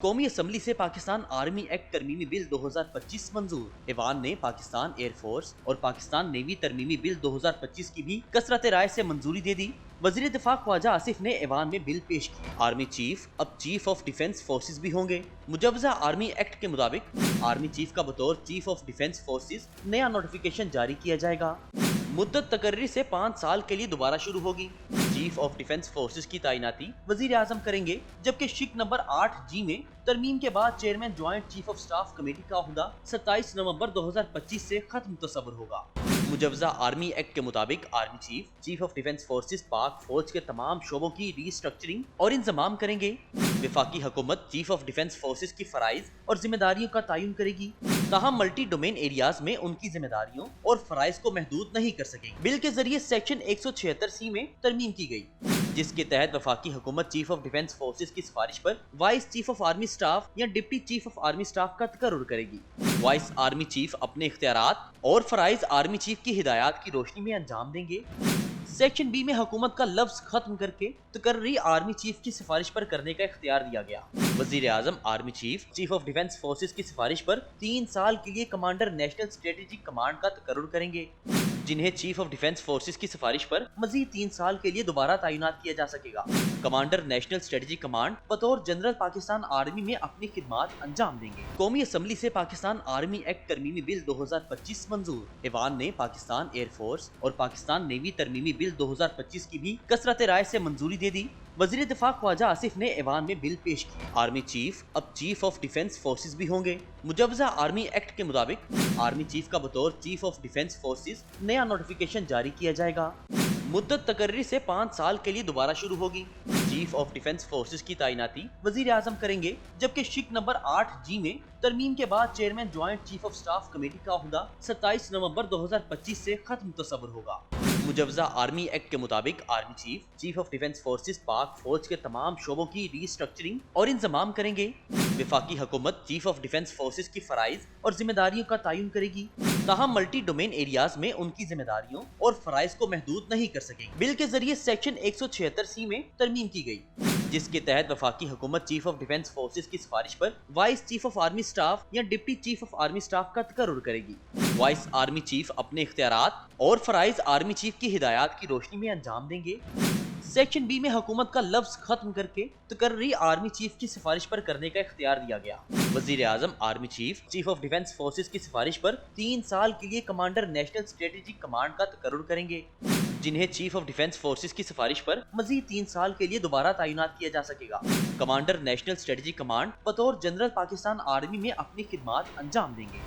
कौमी असम्बली से Pakistan army act तरमीमी bill 2025 मंजूर। ईवान ने पाकिस्तान एयर फोर्स और पाकिस्तान नेवी तरमीमी बिल 2025 की भी कसरत राय से मंजूरी दे दी। वजीर दिफा ख्वाजा आसिफ ने ईवान में बिल पेश किया। आर्मी चीफ अब चीफ ऑफ डिफेंस फोर्सेज भी होंगे। मुजवजा आर्मी एक्ट के मुताबिक आर्मी चीफ का बतौर चीफ ऑफ डिफेंस फोर्सेज नया नोटिफिकेशन जारी किया जाएगा। मुद्दत तकर्री से 5 साल के लिए दोबारा शुरू होगी। चीफ ऑफ डिफेंस फोर्सेज की तैनाती वजीर आजम करेंगे, जबकि शिक नंबर 8G में तरमीम के बाद chairman joint chief of staff committee का ओहदा 27 नवंबर 2025 से खत्म तस्वर होगा। मुजवजा आर्मी एक्ट के मुताबिक army chief chief of defence forces पाक फौज के तमाम शोबों की रीस्ट्रक्चरिंग और इंतजाम करेंगे। वफाकी हुकूमत चीफ ऑफ डिफेंस फोर्सेज की फराइज और जिम्मेदारियों का तयन करेगी, ताहम मल्टी डोमेन एरियाज में उनकी जिम्मेदारियों और फराइज को महदूद नहीं कर सकेगी। बिल के जरिए सेक्शन 176C में तरमीम की गई, जिसके तहत वफाकी हुकूमत चीफ ऑफ डिफेंस फोर्सेज की सिफारिश पर vice chief of army staff या deputy chief of army staff का तकर्रुर करेगी। वाइस आर्मी चीफ अपने इख्तियारात और फराइज आर्मी चीफ की हिदायत की रोशनी में अंजाम देंगे। सेक्शन B में हुकूमत का लफ्ज खत्म करके तकर्री आर्मी चीफ की सिफारिश पर करने का इख्तियार दिया गया। वजीर आजम army chief chief of defence forces की सिफारिश पर 3 साल के लिए कमांडर नेशनल स्ट्रेटेजिक कमांड का तकर्रुर करेंगे, जिन्हें चीफ ऑफ डिफेंस फोर्सेज की सिफारिश पर मजीद 3 साल के लिए दोबारा तैनात किया जा सकेगा। कमांडर नेशनल स्ट्रेटेजिक कमांड बतौर जनरल पाकिस्तान आर्मी में अपनी खिदमात अंजाम देंगे। कौमी असम्बली से पाकिस्तान आर्मी एक्ट तरमीमी बिल 2025 मंजूर। ईवान ने पाकिस्तान एयर फोर्स और पाकिस्तान नेवी तरमीमी बिल 2025 की भी कसरत राय से मंजूरी दे दी। वजीर दिफा ख्वाजा आसिफ ने ईवान में बिल पेश किया। आर्मी चीफ अब चीफ ऑफ डिफेंस फोर्सेज भी होंगे। मुजवजा आर्मी एक्ट के मुताबिक आर्मी चीफ का बतौर चीफ ऑफ डिफेंस फोर्सेज नया नोटिफिकेशन जारी किया जाएगा। मुद्दत तकर्री से 5 साल के लिए दोबारा शुरू होगी। चीफ ऑफ डिफेंस फोर्सेज की तैनाती वजीर आजम करेंगे, जबकि शिक नंबर 8G में तरमीम के बाद chairman joint chief of staff committee का ओहदा 27 नवंबर 2025 से खत्म तस्वर होगा। मुजवजा आर्मी एक्ट के मुताबिक army chief chief of defence forces पाक फौज के तमाम शोबों की रीस्ट्रक्चरिंग और इंतजाम करेंगे। वफाकी हुकूमत चीफ ऑफ डिफेंस फोर्सेज की फराइज और जिम्मेदारियों का तयन करेगी, ताहम मल्टी डोमेन एरियाज में उनकी जिम्मेदारियों और फराइज को महदूद नहीं कर सकेगी। बिल के जरिए सेक्शन 176C में तरमीम की गई, जिसके तहत वफाकी हुकूमत चीफ ऑफ डिफेंस फोर्सेज की सिफारिश पर vice chief of army staff या deputy chief of army staff का तकर्रुर करेगी। वाइस आर्मी चीफ अपने इख्तियारात और फराइज आर्मी चीफ की हिदायत की रोशनी में अंजाम देंगे। सेक्शन B में हुकूमत का लफ्ज खत्म करके तकर्री आर्मी चीफ की सिफारिश पर करने का इख्तियार दिया गया। वजीर आजम army chief chief of defence forces की सिफारिश पर 3 साल के लिए कमांडर नेशनल स्ट्रेटेजिक कमांड का तकर्रुर करेंगे, जिन्हें चीफ ऑफ डिफेंस फोर्सेज की सिफारिश पर मजीद 3 साल के लिए दोबारा तैनात किया जा सकेगा। कमांडर नेशनल स्ट्रेटेजिक कमांड बतौर जनरल पाकिस्तान आर्मी में अपनी खिदमात अंजाम देंगे।